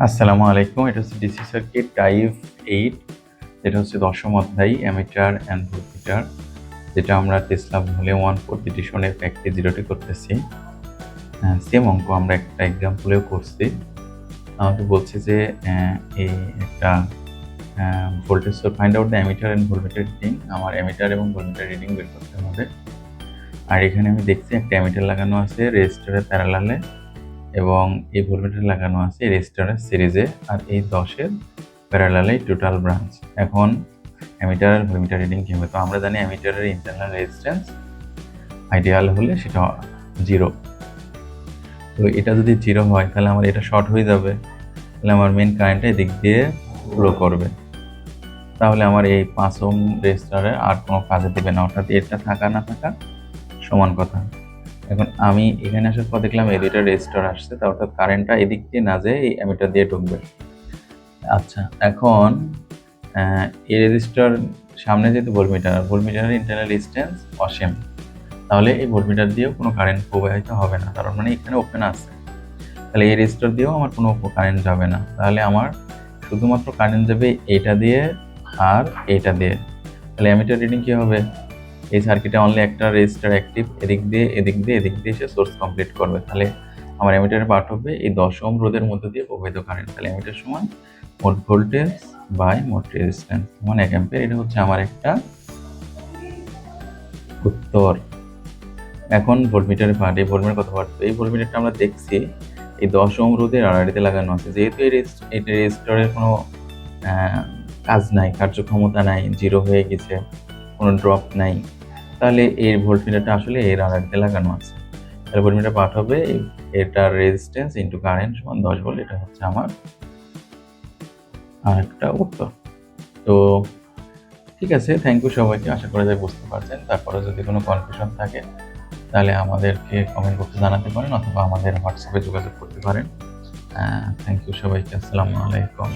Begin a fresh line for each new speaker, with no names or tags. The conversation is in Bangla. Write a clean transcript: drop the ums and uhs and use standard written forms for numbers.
আসসালামু আলাইকুম। এটা হচ্ছে ডিসি সার্কিট টাইপ 8, যেটা হচ্ছে 10ম অধ্যায় অ্যামিটার অ্যান্ড ভোল্টমিটার, যেটা আমরা টেসলা ভলিউম 1 4th এডিশনের প্র্যাকটিস 0তে করতেছি। সেম অঙ্ক আমরা একটা এক্সাম্পলেও করছি। আমাকে বলছে যে এই একটা voltage source find out the ammeter and voltmeter reading. আমার অ্যামিটার এবং ভোল্টমিটার রিডিং বের করতে হবে। আর এখানে আমি দেখছি একটা অ্যামিটার লাগানো আছে রেজিস্টরের প্যারালালে এবং এই ভোল্টমিটার লাগানো আছে রেজিস্টরের সিরিজে, আর এই 10-এর প্যারালালে টোটাল ব্রাঞ্চ। এখন অ্যামিটার আর ভোল্টমিটার রিডিং কি হবে? তো আমরা জানি অ্যামিটারের ইন্টারনাল রেজিস্ট্যান্স আইডিয়াল হলে সেটা 0। তো এটা যদি 0 হয় তাহলে আমার এটা শর্ট হয়ে যাবে, তাহলে আমার মেইন কারেন্টটা এদিক দিয়ে ফ্লো করবে। তাহলে আমার এই 5 ওহম রেজিস্টরে আর কোনো কাজে দেবে না, অর্থাৎ এটা থাকা না থাকা সমান কথা। এখন আমি এখানে আসার পর দেখলাম এই দুইটা রেজিস্টর আসছে, তা অর্থাৎ কারেন্টটা এদিক দিয়ে না যেয়ে এই অ্যামিটার দিয়ে ঢুকবে। আচ্ছা, এখন এই রেজিস্টর সামনে যেহেতু ভোল্টমিটারের ইন্টারনাল রেজিস্ট্যান্স অসীম, তাহলে এই ভোল্টমিটার দিয়েও কোনো কারেন্ট প্রবাহিত হবে না, তার মানে এখানে ওপেন আছে। তাহলে এই রেজিস্টর দিয়েও আমার কোনো কারেন্ট যাবে না, তাহলে আমার শুধুমাত্র কারেন্ট যাবে এইটা দিয়ে আর এইটা দিয়ে। তাহলে অ্যামিটার রিডিং কী হবে? এই সার্কিটে অনলি একটা রেজিস্টার অ্যাক্টিভ, এদিক দিয়ে সে সোর্স কমপ্লিট করবে। তাহলে আমার অ্যামিটারের পার্ট হবে এই 10 ওহম রোধের মধ্যে দিয়ে প্রবাহিত কারেন্ট। তাহলে অ্যামিটার সমান মোট ভোল্টেজ বাই মোট রেজিস্ট্যান্স সমান 1 অ্যাম্পিয়ার। এটা হচ্ছে আমার একটা উত্তর। এখন ভোল্টমিটারের পার্ট, এই ভোল্টমিটার কত পার্ট? এই ভোল্টমিটারটা আমরা দেখছি এই 10 ওহম রোধের আড়াআড়িতে লাগানো আছে। যেহেতু এই রেজিস্টরের কোনো কাজ নাই, কার্যক্ষমতা নাই, 0 হয়ে গেছে, কোনো ড্রপ নাই, তাহলে এই ভোল্টমিটারটা আসলে এর আড়াআড়িতে লাগানো আছে। তাহলে ভোল্টমিটার পার্ট হবে এটার রেজিস্ট্যান্স ইন্টু কারেন্ট সমান 10 ভোল্ট। এটা হচ্ছে আমার আরেকটা উত্তর। তো ঠিক আছে, থ্যাংক ইউ সবাইকে। আশা করা যায় বুঝতে পারছেন। তারপরে যদি কোনো কনফিউশন থাকে তাহলে আমাদেরকে কমেন্ট বক্সে জানাতে পারেন অথবা আমাদের হোয়াটসঅ্যাপে যোগাযোগ করতে পারেন। থ্যাংক ইউ সবাইকে। আসসালামু আলাইকুম।